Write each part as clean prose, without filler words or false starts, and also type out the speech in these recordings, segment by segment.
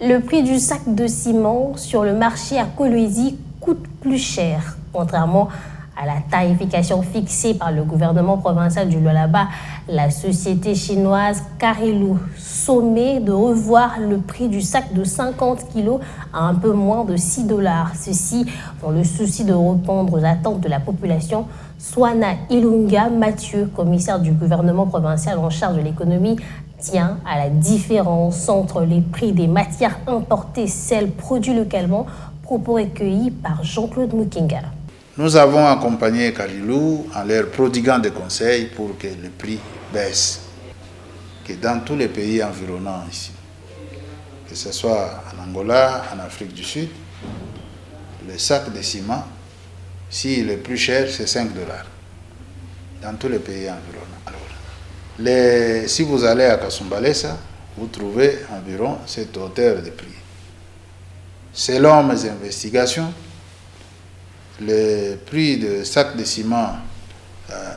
Le prix du sac de ciment sur le marché à Kolwezi coûte plus cher. Contrairement à la tarification fixée par le gouvernement provincial du Lualaba, la société chinoise Karilou sommet de revoir le prix du sac de 50 kg à un peu moins de 6 $. Ceci dans le souci de répondre aux attentes de la population. Swana Ilunga Mathieu, commissaire du gouvernement provincial en charge de l'économie, tient à la différence entre les prix des matières importées et celles produites localement, propos recueillis par Jean-Claude Mukinga. Nous avons accompagné Karilou en leur prodiguant des conseils pour que le prix baisse, que dans tous les pays environnants ici, que ce soit en Angola, en Afrique du Sud, le sac de ciment, si le plus cher, c'est 5 $, dans tous les pays environnants. Alors, si vous allez à Kasumbalesa, vous trouvez environ cette hauteur de prix. Selon mes investigations, le prix de sac de ciment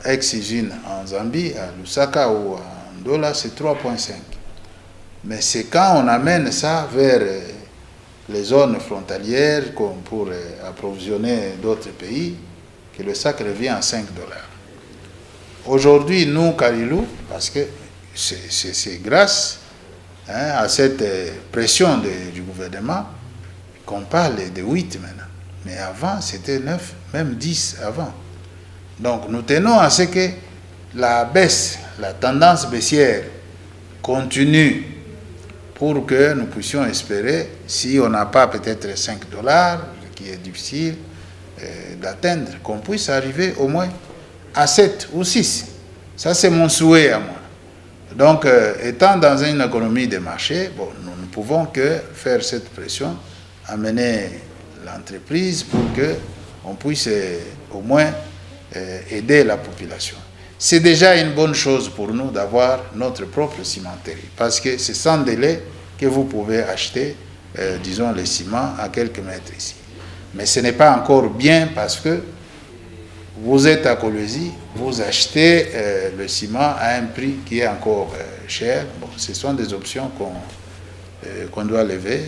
ex-usine en Zambie, à Lusaka ou en Ndola, c'est 3,5. Mais c'est quand on amène ça vers les zones frontalières comme pour approvisionner d'autres pays que le sac revient à 5 $. Aujourd'hui, nous, Karilou, parce que c'est grâce à cette pression du gouvernement qu'on parle de 8 maintenant. Mais avant, c'était 9, même 10 avant. Donc, nous tenons à ce que la baisse, la tendance baissière continue pour que nous puissions espérer, si on n'a pas peut-être 5 $, qui est difficile d'atteindre, qu'on puisse arriver au moins à 7 ou 6. Ça, c'est mon souhait à moi. Donc, étant dans une économie de marché, bon, nous ne pouvons que faire cette pression, amener l'entreprise pour qu'on puisse au moins aider la population. C'est déjà une bonne chose pour nous d'avoir notre propre cimenterie, parce que c'est sans délai que vous pouvez acheter, disons, le ciment à quelques mètres ici. Mais ce n'est pas encore bien parce que vous êtes à Kolwezi, vous achetez le ciment à un prix qui est encore cher. Bon, ce sont des options qu'on doit lever.